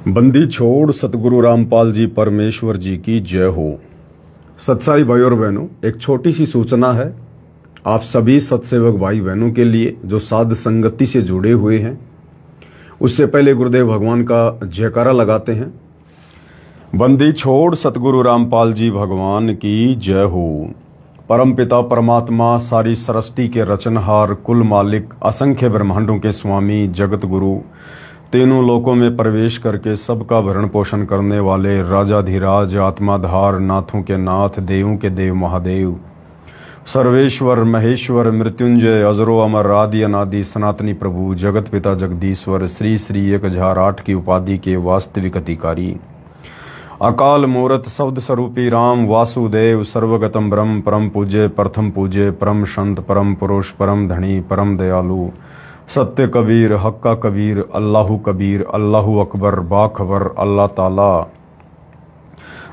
बंदी छोड़ सतगुरु रामपाल जी परमेश्वर जी की जय हो। सत्साई भाई और बहनों, एक छोटी सी सूचना है आप सभी सत्सेवक भाई बहनों के लिए जो साध संगति से जुड़े हुए हैं। उससे पहले गुरुदेव भगवान का जयकारा लगाते हैं। बंदी छोड़ सतगुरु रामपाल जी भगवान की जय हो। परम पिता परमात्मा सारी सृष्टि के रचनहार, कुल मालिक, असंख्य ब्रह्मांडों के स्वामी, जगत गुरु, तीनों लोकों में प्रवेश करके सबका भरण पोषण करने वाले राजाधिराज, आत्माधार, नाथों के नाथ, देवों के देव महादेव, सर्वेश्वर महेश्वर, मृत्युंजय, अजरो अमर, आदि अनादि, सनातनी प्रभु, जगत पिता जगदीश्वर, श्री श्री 1008 की उपाधि के वास्तविक अधिकारी, अकाल मूरत शब्द स्वरूपी राम वासुदेव, सर्वगतम ब्रह्म, परम पूज्य, प्रथम पूज्य, परम संत, परम पुरुष, परम धनी, परम दयालु, सत्य कबीर, हक्का कबीर, अल्लाहु कबीर, अल्लाहु अकबर, बाखबर, अल्लाह ताला,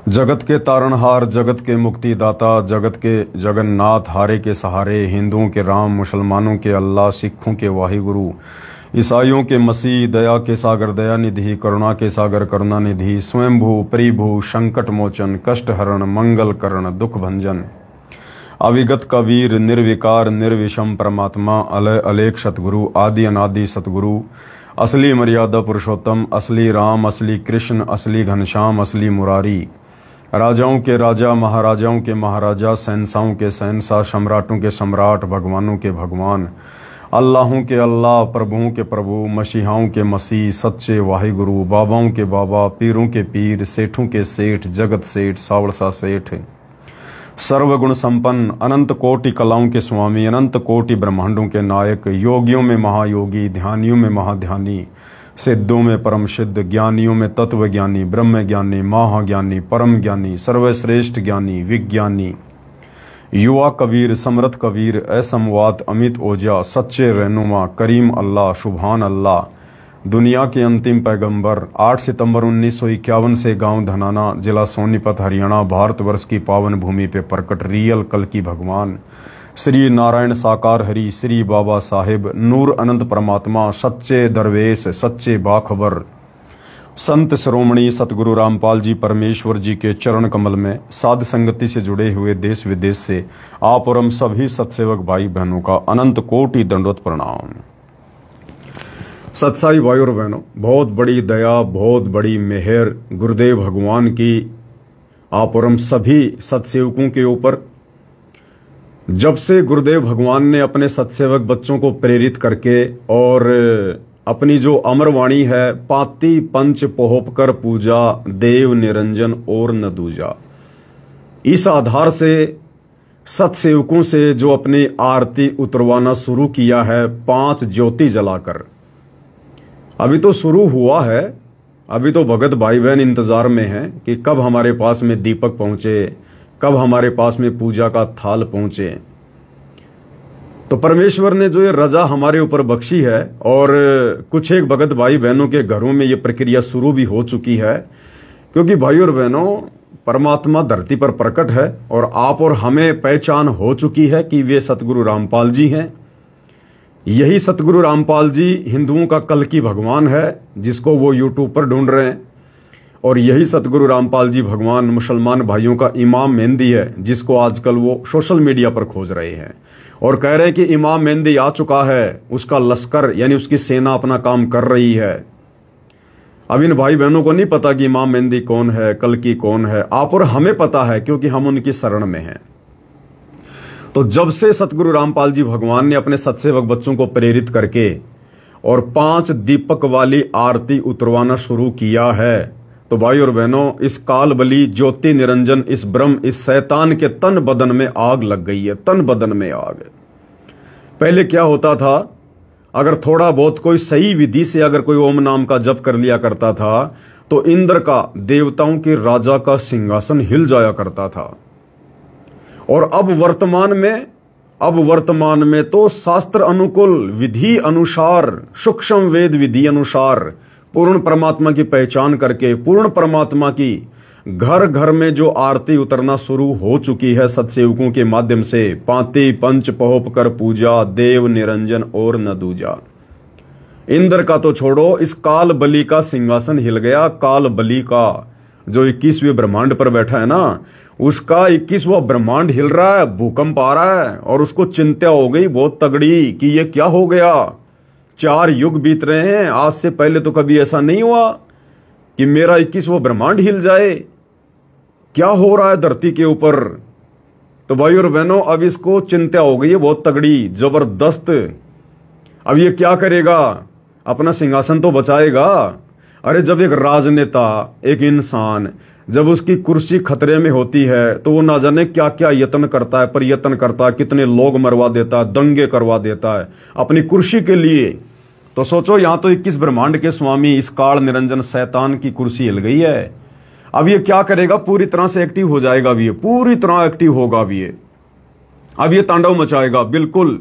जगत के तारणहार, जगत के मुक्तिदाता, जगत के जगन्नाथ, हारे के सहारे, हिंदुओं के राम, मुसलमानों के अल्लाह, सिखों के वाहिगुरु, ईसाइयों के मसीह, दया के सागर दया निधि, करुणा के सागर करुणा निधि, स्वयंभू परिभू, संकट मोचन, कष्ट हरण, मंगल करण, दुख भंजन, अविगत कबीर, निर्विकार निर्विषम परमात्मा, अलय अलेख सतगुरु, आदि अनादि सतगुरु, असली मर्यादा पुरुषोत्तम, असली राम, असली कृष्ण, असली घनश्याम, असली मुरारी, राजाओं के राजा, महाराजाओं के महाराजा, शहंशाहों के शहंशाह, सम्राटों के सम्राट, भगवानों के भगवान, अल्लाहों के अल्लाह, प्रभुओं के प्रभु, मसीहाओं के मसीह, सच्चे वाहिगुरु, बाबाओं के बाबा, पीरों के पीर, सेठों के सेठ, जगत सेठ, सावड़सा सेठ, सर्वगुण संपन्न, अनंत कोटि कलाओं के स्वामी, अनंत कोटि ब्रह्मांडों के नायक, योगियों में महायोगी, ध्यानियों में महाध्यानी, सिद्धों में परम सिद्ध, ज्ञानियों में तत्व ज्ञानी, ब्रह्म ज्ञानी, महाज्ञानी, परम ज्ञानी, सर्वश्रेष्ठ ज्ञानी, विज्ञानी, युवा कबीर, समर्थ कबीर, असमवात, अमित ओजा, सच्चे रहनुमा, करीम अल्लाह, सुभान अल्लाह, दुनिया के अंतिम पैगंबर, 8 सितंबर 1951 से गांव धनाना, जिला सोनीपत, हरियाणा, भारतवर्ष की पावन भूमि पे प्रकट रियल कल की भगवान, श्री नारायण साकार हरि, श्री बाबा साहेब, नूर अनंत परमात्मा, सच्चे दरवेश, सच्चे बाखबर, संत श्रोमणी सतगुरु रामपाल जी परमेश्वर जी के चरण कमल में साध संगति से जुड़े हुए देश विदेश से आप और हम सभी सत्सेवक भाई बहनों का अनंत कोटि दंडवत प्रणाम। सत्साई भाई और बहनों, बहुत बड़ी दया, बहुत बड़ी मेहर गुरुदेव भगवान की आप और हम सभी सत्सेवकों के ऊपर। जब से गुरुदेव भगवान ने अपने सत्सेवक बच्चों को प्रेरित करके और अपनी जो अमरवाणी है, पाती पंच पोहपकर पूजा, देव निरंजन और न दूजा, इस आधार से सत्सेवकों से जो अपनी आरती उतरवाना शुरू किया है, 5 ज्योति जलाकर। अभी तो शुरू हुआ है, अभी तो भगत भाई बहन इंतजार में हैं कि कब हमारे पास में दीपक पहुंचे, कब हमारे पास में पूजा का थाल पहुंचे। तो परमेश्वर ने जो ये रजा हमारे ऊपर बख्शी है और कुछ एक भगत भाई बहनों के घरों में ये प्रक्रिया शुरू भी हो चुकी है, क्योंकि भाई और बहनों, परमात्मा धरती पर प्रकट है और आप और हमें पहचान हो चुकी है कि वे सतगुरु रामपाल जी हैं। यही सतगुरु रामपाल जी हिंदुओं का कल की भगवान है, जिसको वो यूट्यूब पर ढूंढ रहे हैं, और यही सतगुरु रामपाल जी भगवान मुसलमान भाइयों का इमाम मेहंदी है, जिसको आजकल वो सोशल मीडिया पर खोज रहे हैं और कह रहे हैं कि इमाम मेहंदी आ चुका है, उसका लश्कर यानी उसकी सेना अपना काम कर रही है। अब इन भाई बहनों को नहीं पता कि इमाम मेहंदी कौन है, कल की कौन है। आप और हमें पता है, क्योंकि हम उनकी शरण में हैं। तो जब से सतगुरु रामपाल जी भगवान ने अपने सत्सेवक बच्चों को प्रेरित करके और 5 दीपक वाली आरती उतरवाना शुरू किया है, तो भाई और बहनों, इस काल बली, ज्योति निरंजन, इस ब्रह्म, इस शैतान के तन बदन में आग लग गई है, तन बदन में आग। पहले क्या होता था, अगर थोड़ा बहुत कोई सही विधि से अगर कोई ओम नाम का जप कर लिया करता था, तो इंद्र का, देवताओं के राजा का सिंहासन हिल जाया करता था। और अब वर्तमान में तो शास्त्र अनुकूल, विधि अनुसार, सूक्ष्म वेद विधि अनुसार पूर्ण परमात्मा की पहचान करके पूर्ण परमात्मा की घर घर में जो आरती उतरना शुरू हो चुकी है सत्सेवकों के माध्यम से, पाती पंच पहोपकर पूजा, देव निरंजन और न दूजा। इंद्र का तो छोड़ो, इस काल बलि का सिंहासन हिल गया। काल बलि का जो 21वें ब्रह्मांड पर बैठा है ना, उसका 21वां ब्रह्मांड हिल रहा है, भूकंप आ रहा है, और उसको चिंता हो गई बहुत तगड़ी कि ये क्या हो गया। 4 युग बीत रहे हैं, आज से पहले तो कभी ऐसा नहीं हुआ कि मेरा 21वां ब्रह्मांड हिल जाए। क्या हो रहा है धरती के ऊपर। तो भाई और बहनों, अब इसको चिंता हो गई है बहुत तगड़ी, जबरदस्त। अब ये क्या करेगा, अपना सिंहासन तो बचाएगा। अरे जब एक राजनेता, एक इंसान, जब उसकी कुर्सी खतरे में होती है तो वो ना जाने क्या क्या यत्न करता है, प्रयत्न करता है, कितने लोग मरवा देता है, दंगे करवा देता है अपनी कुर्सी के लिए। तो सोचो, यहां तो 21 ब्रह्मांड के स्वामी इस काल निरंजन शैतान की कुर्सी हिल गई है। अब ये क्या करेगा, पूरी तरह से एक्टिव हो जाएगा। अब ये पूरी तरह एक्टिव होगा। अब ये तांडव मचाएगा, बिल्कुल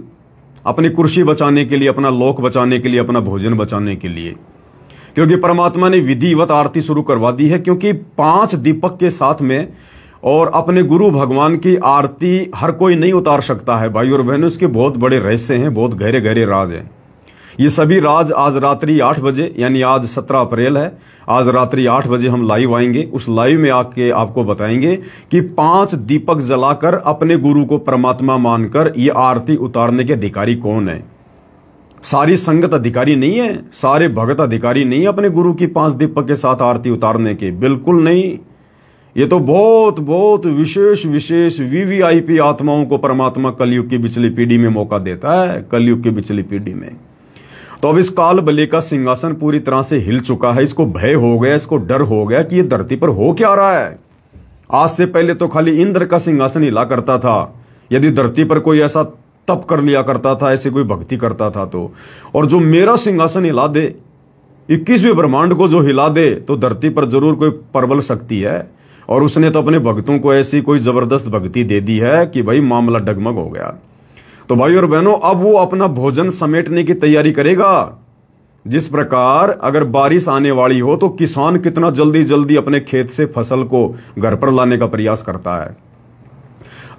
अपनी कुर्सी बचाने के लिए, अपना लोक बचाने के लिए, अपना भोजन बचाने के लिए। क्योंकि परमात्मा ने विधिवत आरती शुरू करवा दी है। क्योंकि 5 दीपक के साथ में और अपने गुरु भगवान की आरती हर कोई नहीं उतार सकता है भाई और बहनों। इसके बहुत बड़े रहस्य हैं, बहुत गहरे गहरे राज हैं। ये सभी राज आज रात्रि 8 बजे, यानी आज 17 अप्रैल है, आज रात्रि 8 बजे हम लाइव आएंगे। उस लाइव में आके आपको बताएंगे कि 5 दीपक जलाकर अपने गुरु को परमात्मा मानकर ये आरती उतारने के अधिकारी कौन है। सारी संगत अधिकारी नहीं है, सारे भगत अधिकारी नहीं है अपने गुरु की 5 दीपक के साथ आरती उतारने के, बिल्कुल नहीं। ये तो बहुत बहुत विशेष विशेष वीवीआईपी आत्माओं को परमात्मा कलयुग की पिछली पीढ़ी में मौका देता है, कलयुग की पिछली पीढ़ी में। तो अब इस काल बलि का सिंहासन पूरी तरह से हिल चुका है। इसको भय हो गया, इसको डर हो गया कि ये धरती पर हो क्या रहा है। आज से पहले तो खाली इंद्र का सिंहासन हिला करता था। यदि धरती पर कोई ऐसा तप कर लिया करता था, ऐसे कोई भक्ति करता था तो, और जो मेरा सिंहासन हिला दे, 21वें ब्रह्मांड को जो हिला दे, तो धरती पर जरूर कोई प्रबल शक्ति है। और उसने तो अपने भक्तों को ऐसी कोई जबरदस्त भक्ति दे दी है कि भाई मामला डगमग हो गया। तो भाई और बहनों, अब वो अपना भोजन समेटने की तैयारी करेगा। जिस प्रकार अगर बारिश आने वाली हो तो किसान कितना जल्दी जल्दी अपने खेत से फसल को घर पर लाने का प्रयास करता है।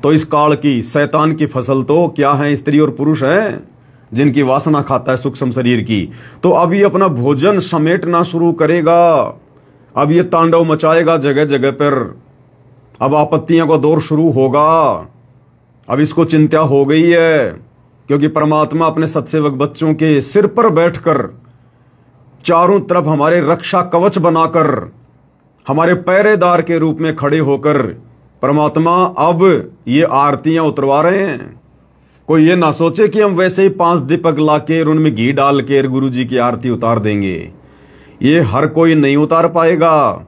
तो इस काल की शैतान की फसल तो क्या है, स्त्री और पुरुष हैं, जिनकी वासना खाता है सूक्ष्म शरीर की। तो अब ये अपना भोजन समेटना शुरू करेगा। अब ये तांडव मचाएगा जगह जगह पर। अब आपत्तियों का दौर शुरू होगा। अब इसको चिंता हो गई है, क्योंकि परमात्मा अपने सत्सेवक बच्चों के सिर पर बैठकर चारों तरफ हमारे रक्षा कवच बनाकर, हमारे पहरेदार के रूप में खड़े होकर परमात्मा अब ये आरतियां उतरवा रहे हैं। कोई ये ना सोचे कि हम वैसे ही 5 दीपक लाके उनमें घी डाल के गुरु जी की आरती उतार देंगे। ये हर कोई नहीं उतार पाएगा।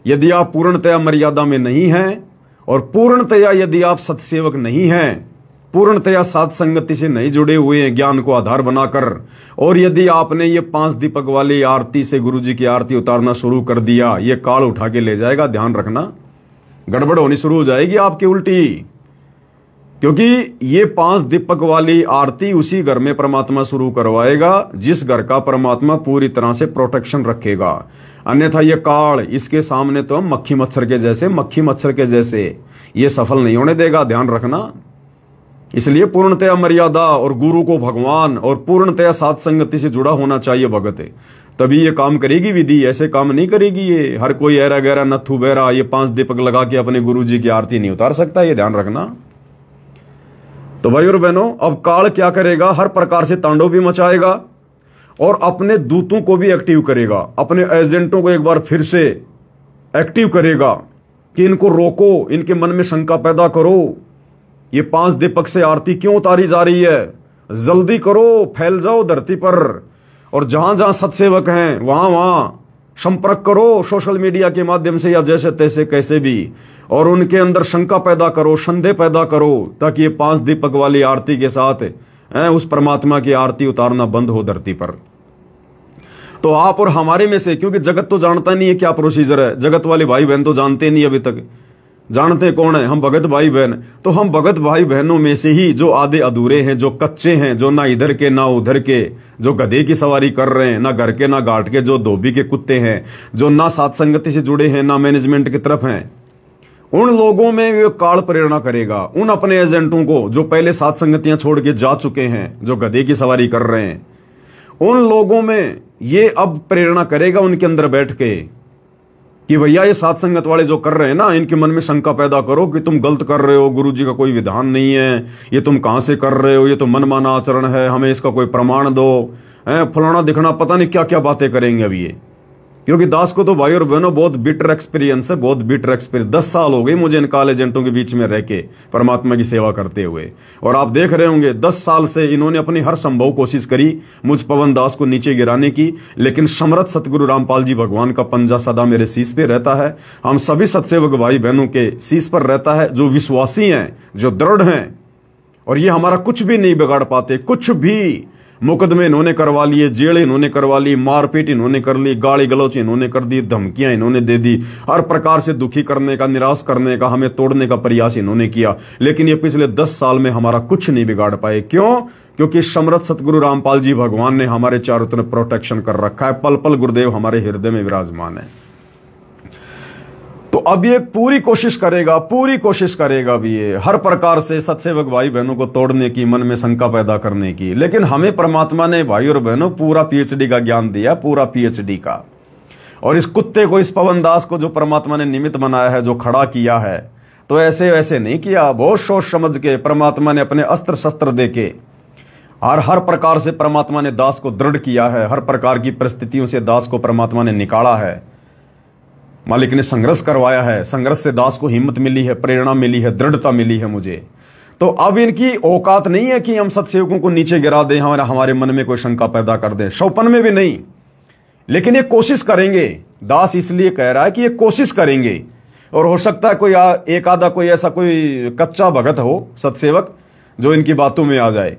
यदि आप पूर्णतया मर्यादा में नहीं हैं, और पूर्णतया यदि आप सत्सेवक नहीं हैं, पूर्णतया साध संगति से नहीं जुड़े हुए हैं ज्ञान को आधार बनाकर, और यदि आपने ये 5 दीपक वाली आरती से गुरु जी की आरती उतारना शुरू कर दिया, ये काल उठा के ले जाएगा। ध्यान रखना, गड़बड़ होनी शुरू हो जाएगी आपकी उल्टी। क्योंकि ये 5 दीपक वाली आरती उसी घर में परमात्मा शुरू करवाएगा जिस घर का परमात्मा पूरी तरह से प्रोटेक्शन रखेगा। अन्यथा ये काल, इसके सामने तो हम मक्खी मच्छर के जैसे ये सफल नहीं होने देगा। ध्यान रखना। इसलिए पूर्णतया मर्यादा और गुरु को भगवान और पूर्णतया साध संगति से जुड़ा होना चाहिए भगत, तभी ये काम करेगी विधि। ऐसे काम नहीं करेगी ये। हर कोई ऐरा गहरा नथु बहरा ये 5 दीपक लगा के अपने गुरु जी की आरती नहीं उतार सकता। ये ध्यान रखना। तो भाई और बहनों, अब काल क्या करेगा, हर प्रकार से तांडव भी मचाएगा और अपने दूतों को भी एक्टिव करेगा, अपने एजेंटों को एक बार फिर से एक्टिव करेगा कि इनको रोको, इनके मन में शंका पैदा करो। ये 5 दीपक से आरती क्यों उतारी जा रही है, जल्दी करो, फैल जाओ धरती पर। और जहां जहां सत्सेवक हैं वहां संपर्क करो सोशल मीडिया के माध्यम से या जैसे तैसे कैसे भी, और उनके अंदर शंका पैदा करो, संदेह पैदा करो, ताकि ये 5 दीपक वाली आरती के साथ उस परमात्मा की आरती उतारना बंद हो धरती पर। तो आप और हमारे में से, क्योंकि जगत तो जानता नहीं है क्या प्रोसीजर है, जगत वाले भाई बहन तो जानते नहीं अभी तक। जानते कौन है, हम भगत भाई बहन। तो हम भगत भाई बहनों में से ही जो आधे अधूरे हैं, जो कच्चे हैं, जो ना इधर के ना उधर के, जो गधे की सवारी कर रहे हैं, ना घर के ना घाट के, जो धोबी के कुत्ते हैं, जो ना साथ संगति से जुड़े हैं ना मैनेजमेंट की तरफ हैं, उन लोगों में वे काल प्रेरणा करेगा। उन अपने एजेंटों को जो पहले साथ संगतियां छोड़ के जा चुके हैं, जो गधे की सवारी कर रहे हैं, उन लोगों में ये अब प्रेरणा करेगा उनके अंदर बैठ के कि भैया ये सात संगत वाले जो कर रहे हैं ना, इनके मन में शंका पैदा करो कि तुम गलत कर रहे हो, गुरु जी का कोई विधान नहीं है, ये तुम कहां से कर रहे हो, ये तो मनमाना आचरण है, हमें इसका कोई प्रमाण दो, फलाना दिखना, पता नहीं क्या क्या बातें करेंगे अब ये। क्योंकि दास को तो भाई और बहनों बहुत बिटर एक्सपीरियंस है, बहुत बिटर एक्सपीरियंस। 10 साल हो गए मुझे इन काले एजेंटों के बीच में रह के परमात्मा की सेवा करते हुए, और आप देख रहे होंगे 10 साल से इन्होंने अपनी हर संभव कोशिश करी मुझ पवन दास को नीचे गिराने की, लेकिन समर्थ सतगुरु रामपाल जी भगवान का पंजा सदा मेरे शीश पे रहता है, हम सभी सत्सेवक भाई बहनों के शीश पर रहता है, जो विश्वासी हैं, जो दृढ़ हैं, और ये हमारा कुछ भी नहीं बिगाड़ पाते। कुछ भी मुकदमे इन्होंने करवा लिए, जेल इन्होंने करवा ली, मारपीट इन्होंने कर ली, गाली गलौच इन्होंने कर दी, धमकियां इन्होंने दे दी, हर प्रकार से दुखी करने का, निराश करने का, हमें तोड़ने का प्रयास इन्होंने किया, लेकिन ये पिछले 10 साल में हमारा कुछ नहीं बिगाड़ पाए। क्यों? क्योंकि समर्थ सतगुरु रामपाल जी भगवान ने हमारे चारों तरफ प्रोटेक्शन कर रखा है। पल पल गुरुदेव हमारे हृदय में विराजमान है। तो अब ये पूरी कोशिश करेगा भी ये हर प्रकार से सत्सेवक भाई बहनों को तोड़ने की, मन में शंका पैदा करने की। लेकिन हमें परमात्मा ने भाई और बहनों पूरा पीएचडी का ज्ञान दिया, पूरा पीएचडी का। और इस कुत्ते को, इस पवन दास को जो परमात्मा ने निमित्त बनाया है, जो खड़ा किया है, तो ऐसे वैसे नहीं किया, बहुत सोच समझ के परमात्मा ने अपने अस्त्र शस्त्र देके हर प्रकार से परमात्मा ने दास को दृढ़ किया है। हर प्रकार की परिस्थितियों से दास को परमात्मा ने निकाला है, मालिक ने संघर्ष करवाया है। संघर्ष से दास को हिम्मत मिली है, प्रेरणा मिली है, दृढ़ता मिली है मुझे। तो अब इनकी औकात नहीं है कि हम सत्सेवकों को नीचे गिरा दें, हमारे मन में कोई शंका पैदा कर दें, शौपन में भी नहीं। लेकिन ये कोशिश करेंगे, दास इसलिए कह रहा है कि ये कोशिश करेंगे। और हो सकता है कोई एक आधा कोई ऐसा कोई कच्चा भगत हो, सत्सेवक, जो इनकी बातों में आ जाए,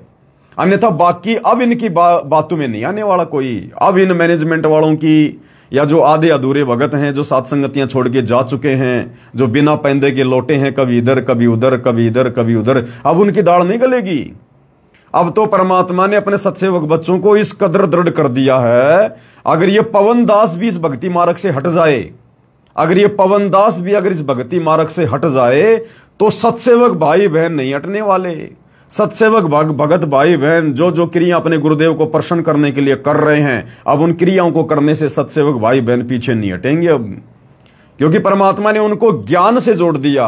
अन्यथा बाकी अब इनकी बातों में नहीं आने वाला कोई। अब इन मैनेजमेंट वालों की, या जो आधे अधूरे भगत हैं, जो सात संगतियां छोड़ के जा चुके हैं, जो बिना पैंदे के लौटे हैं, कभी इधर कभी उधर, कभी इधर कभी उधर, अब उनकी दाढ़ नहीं गलेगी। अब तो परमात्मा ने अपने सत्सेवक बच्चों को इस कदर दृढ़ कर दिया है, अगर ये पवन दास भी इस भक्ति मार्ग से हट जाए, अगर ये पवन दास भी अगर इस भक्ति मार्ग से हट जाए, तो सत्सेवक भाई बहन नहीं हटने वाले। सत्सेवक भगत भाई बहन जो जो क्रिया अपने गुरुदेव को प्रसन्न करने के लिए कर रहे हैं, अब उन क्रियाओं को करने से सत्सेवक भाई बहन पीछे नहीं हटेंगे अब, क्योंकि परमात्मा ने उनको ज्ञान से जोड़ दिया,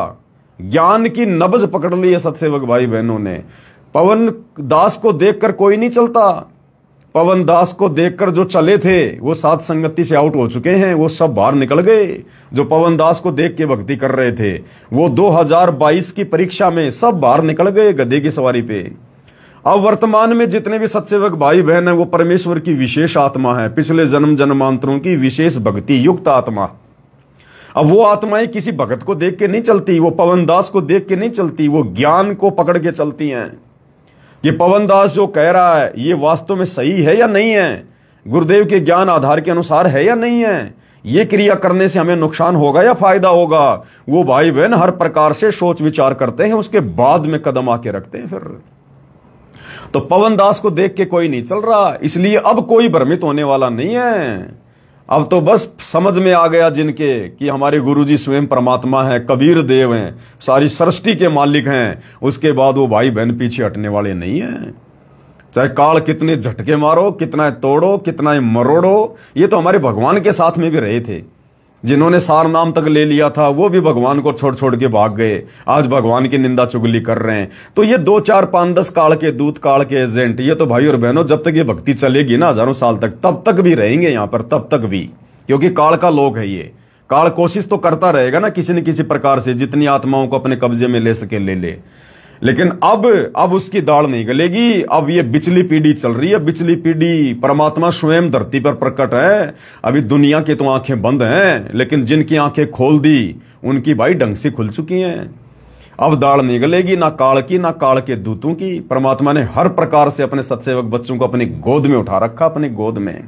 ज्ञान की नब्ज पकड़ ली है सत्सेवक भाई बहनों ने। पवन दास को देखकर कोई नहीं चलता, पवन दास को देखकर जो चले थे वो सात संगति से आउट हो चुके हैं, वो सब बाहर निकल गए। जो पवन दास को देख के भक्ति कर रहे थे वो 2022 की परीक्षा में सब बाहर निकल गए गधे की सवारी पे। अब वर्तमान में जितने भी सत्सेवक भाई बहन हैं वो परमेश्वर की विशेष आत्मा है, पिछले जन्म जन्मांतरों की विशेष भक्ति युक्त आत्मा। अब वो आत्माएं किसी भगत को देख के नहीं चलती, वो पवन दास को देख के नहीं चलती, वो ज्ञान को पकड़ के चलती हैं। ये पवन दास जो कह रहा है ये वास्तव में सही है या नहीं है, गुरुदेव के ज्ञान आधार के अनुसार है या नहीं है, ये क्रिया करने से हमें नुकसान होगा या फायदा होगा, वो भाई बहन हर प्रकार से सोच विचार करते हैं, उसके बाद में कदम आके रखते हैं। फिर तो पवन दास को देख के कोई नहीं चल रहा, इसलिए अब कोई भ्रमित होने वाला नहीं है। अब तो बस समझ में आ गया जिनके कि हमारे गुरुजी स्वयं परमात्मा है, कबीर देव हैं, सारी सृष्टि के मालिक हैं, उसके बाद वो भाई बहन पीछे हटने वाले नहीं हैं। चाहे काल कितने झटके मारो, कितना तोड़ो, कितना मरोड़ो, ये तो हमारे भगवान के साथ में भी रहे थे। जिन्होंने सार नाम तक ले लिया था वो भी भगवान को छोड़ छोड़ के भाग गए, आज भगवान की निंदा चुगली कर रहे हैं। तो ये 2 4 5 10 काल के दूत, काल के एजेंट, ये तो भाई और बहनों जब तक ये भक्ति चलेगी ना हजारों साल तक, तब तक भी रहेंगे यहाँ पर, तब तक भी, क्योंकि काल का लोक है ये। काल कोशिश तो करता रहेगा ना किसी न किसी प्रकार से, जितनी आत्माओं को अपने कब्जे में ले सके ले ले, लेकिन अब उसकी दाढ़ नहीं गलेगी। अब ये बिचली पीढ़ी चल रही है, बिचली पीढ़ी। परमात्मा स्वयं धरती पर प्रकट है, अभी दुनिया की तो आंखें बंद हैं, लेकिन जिनकी आंखें खोल दी उनकी भाई ढंग से खुल चुकी हैं। अब दाढ़ नहीं गलेगी ना काल की, ना काल के दूतों की। परमात्मा ने हर प्रकार से अपने सत्सेवक बच्चों को अपनी गोद में उठा रखा, अपनी गोद में।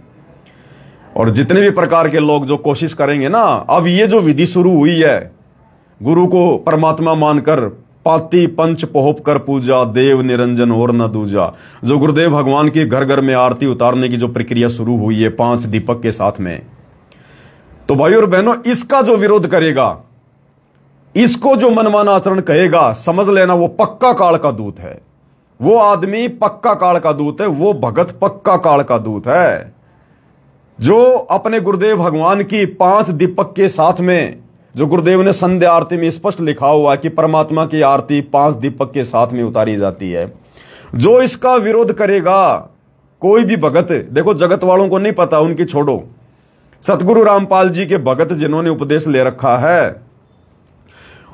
और जितने भी प्रकार के लोग जो कोशिश करेंगे ना, अब ये जो विधि शुरू हुई है, गुरु को परमात्मा मानकर पाती पंच पोहप कर पूजा, देव निरंजन और न दूजा, जो गुरुदेव भगवान की घर घर में आरती उतारने की जो प्रक्रिया शुरू हुई है 5 दीपक के साथ में, तो भाई और बहनों इसका जो विरोध करेगा, इसको जो मनमाना आचरण कहेगा, समझ लेना वो पक्का काल का दूत है, वो आदमी पक्का काल का दूत है, वो भगत पक्का काल का दूत है, जो अपने गुरुदेव भगवान की 5 दीपक के साथ में, जो गुरुदेव ने संध्या आरती में स्पष्ट लिखा हुआ है कि परमात्मा की आरती 5 दीपक के साथ में उतारी जाती है। जो इसका विरोध करेगा, कोई भी भगत, देखो जगत वालों को नहीं पता, उनकी छोड़ो, सतगुरु रामपाल जी के भगत जिन्होंने उपदेश ले रखा है,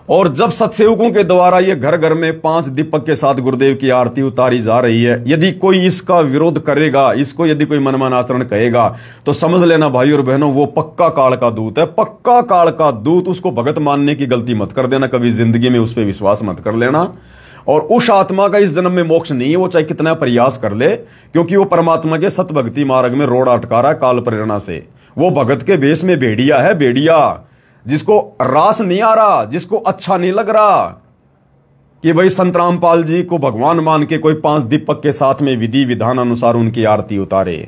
और जब सत्सेवकों के द्वारा ये घर घर में 5 दीपक के साथ गुरुदेव की आरती उतारी जा रही है, यदि कोई इसका विरोध करेगा, इसको यदि कोई मनमान आचरण कहेगा, तो समझ लेना भाई और बहनों, वो पक्का काल का दूत है, पक्का काल का दूत। उसको भगत मानने की गलती मत कर देना, कभी जिंदगी में उस पर विश्वास मत कर लेना। और उस आत्मा का इस जन्म में मोक्ष नहीं है, वो चाहे कितना प्रयास कर ले, क्योंकि वो परमात्मा के सत भक्ति मार्ग में रोड़ा अटका रहा है काल प्रेरणा से। वो भगत के भेष में भेड़िया है, भेड़िया, जिसको रास नहीं आ रहा, जिसको अच्छा नहीं लग रहा कि भाई संत रामपाल जी को भगवान मान के कोई 5 दीपक के साथ में विधि विधान अनुसार उनकी आरती उतारे।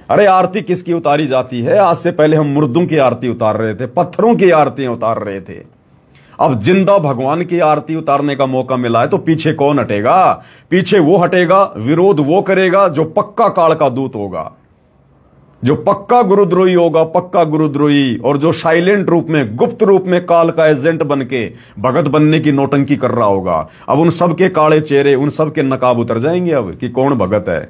अरे आरती किसकी उतारी जाती है? आज से पहले हम मुर्दों की आरती उतार रहे थे, पत्थरों की आरतियां उतार रहे थे, अब जिंदा भगवान की आरती उतारने का मौका मिला है, तो पीछे कौन हटेगा? पीछे वो हटेगा, विरोध वो करेगा जो पक्का काल का दूत होगा, जो पक्का गुरुद्रोही होगा, पक्का गुरुद्रोही, और जो साइलेंट रूप में, गुप्त रूप में काल का एजेंट बन के भगत बनने की नौटंकी कर रहा होगा। अब उन सब के काले चेहरे, उन सब के नकाब उतर जाएंगे अब कि कौन भगत है।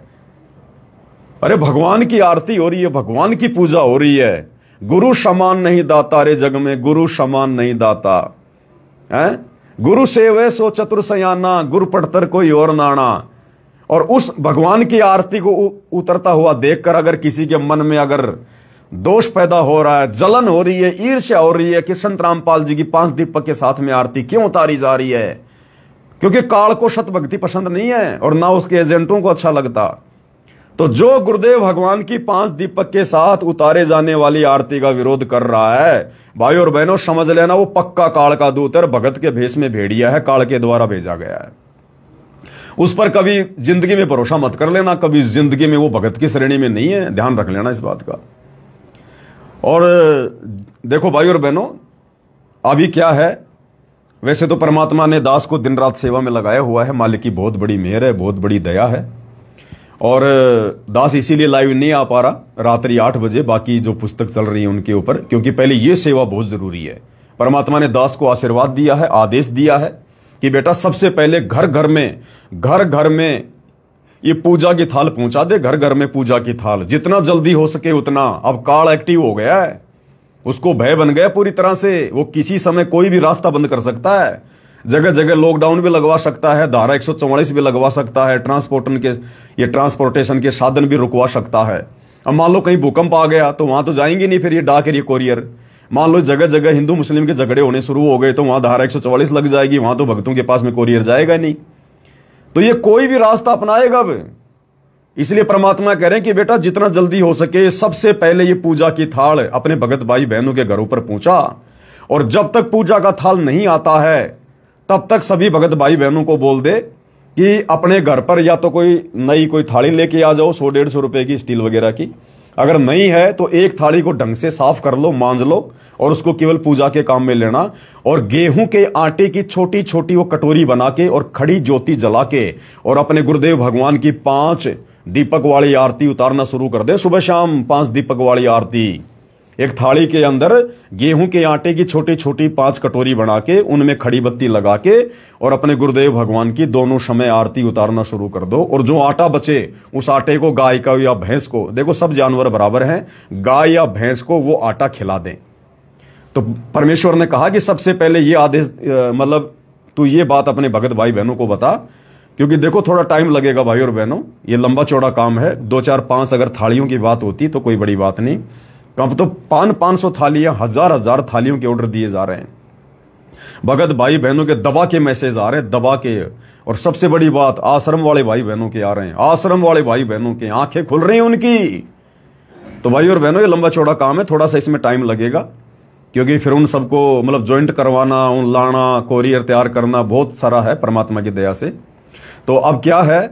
अरे भगवान की आरती हो रही है, भगवान की पूजा हो रही है। गुरु समान नहीं दाता रे जग में, गुरु समान नहीं दाता है। गुरु सेवे सो चतुर सयाना, गुरु पढ़तर कोई और नाना। और उस भगवान की आरती को उतरता हुआ देखकर अगर किसी के मन में अगर दोष पैदा हो रहा है, जलन हो रही है, ईर्ष्या हो रही है कि संत रामपाल जी की 5 दीपक के साथ में आरती क्यों उतारी जा रही है, क्योंकि काल को सत भक्ति पसंद नहीं है और ना उसके एजेंटों को अच्छा लगता, तो जो गुरुदेव भगवान की 5 दीपक के साथ उतारे जाने वाली आरती का विरोध कर रहा है, भाई और बहनों समझ लेना वो पक्का काल का दूत है, भगत के भेष में भेड़िया है, काल के द्वारा भेजा गया है। उस पर कभी जिंदगी में भरोसा मत कर लेना, कभी जिंदगी में वो भगत की श्रेणी में नहीं है, ध्यान रख लेना इस बात का। और देखो भाई और बहनों, अभी क्या है, वैसे तो परमात्मा ने दास को दिन रात सेवा में लगाया हुआ है, मालिक की बहुत बड़ी मेहर है, बहुत बड़ी दया है, और दास इसीलिए लाइव नहीं आ पा रहा रात्रि 8 बजे, बाकी जो पुस्तक चल रही है उनके ऊपर, क्योंकि पहले ये सेवा बहुत जरूरी है। परमात्मा ने दास को आशीर्वाद दिया है, आदेश दिया है कि बेटा सबसे पहले घर घर में ये पूजा की थाल पहुंचा दे, घर घर में पूजा की थाल, जितना जल्दी हो सके उतना। अब काल एक्टिव हो गया है, उसको भय बन गया पूरी तरह से, वो किसी समय कोई भी रास्ता बंद कर सकता है, जगह जगह लॉकडाउन भी लगवा सकता है, धारा 144 भी लगवा सकता है, ट्रांसपोर्टेशन के साधन भी रुकवा सकता है। अब मान लो कहीं भूकंप आ गया तो वहां तो जाएंगे नहीं फिर ये डाक ये कोरियर। मान लो जगह जगह हिंदू मुस्लिम के झगड़े होने शुरू हो गए तो वहां धारा 144 लग जाएगी, वहां तो भक्तों के पास में कोरियर जाएगा नहीं, तो ये कोई भी रास्ता अपनाएगा अब। इसलिए परमात्मा कह रहे हैं कि बेटा जितना जल्दी हो सके सबसे पहले ये पूजा की थाल अपने भगत भाई बहनों के घरों पर पहुंचा, और जब तक पूजा का थाल नहीं आता है तब तक सभी भगत भाई बहनों को बोल दे कि अपने घर पर या तो कोई थाली लेके आ जाओ 100-150 रुपए की, स्टील वगैरह की, अगर नहीं है तो एक थाली को ढंग से साफ कर लो, मांज लो, और उसको केवल पूजा के काम में लेना। और गेहूं के आटे की छोटी छोटी वो कटोरी बना के और खड़ी ज्योति जला के और अपने गुरुदेव भगवान की 5 दीपक वाली आरती उतारना शुरू कर दे। सुबह शाम 5 दीपक वाली आरती, एक थाली के अंदर गेहूं के आटे की छोटी छोटी 5 कटोरी बना के उनमें खड़ी बत्ती लगा के और अपने गुरुदेव भगवान की दोनों समय आरती उतारना शुरू कर दो। और जो आटा बचे उस आटे को गाय का या भैंस को, देखो सब जानवर बराबर हैं, गाय या भैंस को वो आटा खिला दें। तो परमेश्वर ने कहा कि सबसे पहले ये आदेश, मतलब तू ये बात अपने भगत भाई बहनों को बता, क्योंकि देखो थोड़ा टाइम लगेगा भाई और बहनों, ये लंबा चौड़ा काम है। 2 4 5 अगर थालियों की बात होती तो कोई बड़ी बात नहीं, कब तो 500 थालियां, हजार थालियों के ऑर्डर दिए जा रहे हैं, भगत भाई बहनों के दबा के मैसेज आ रहे हैं, दबा के। और सबसे बड़ी बात, आश्रम वाले भाई बहनों के आ रहे हैं, आश्रम वाले भाई बहनों के आंखें खुल रही हैं उनकी। तो भाई और बहनों ये लंबा चौड़ा काम है, थोड़ा सा इसमें टाइम लगेगा, क्योंकि फिर उन सबको मतलब ज्वाइंट करवाना, उन लाना, कोरियर तैयार करना, बहुत सारा है परमात्मा की दया से। तो अब क्या है,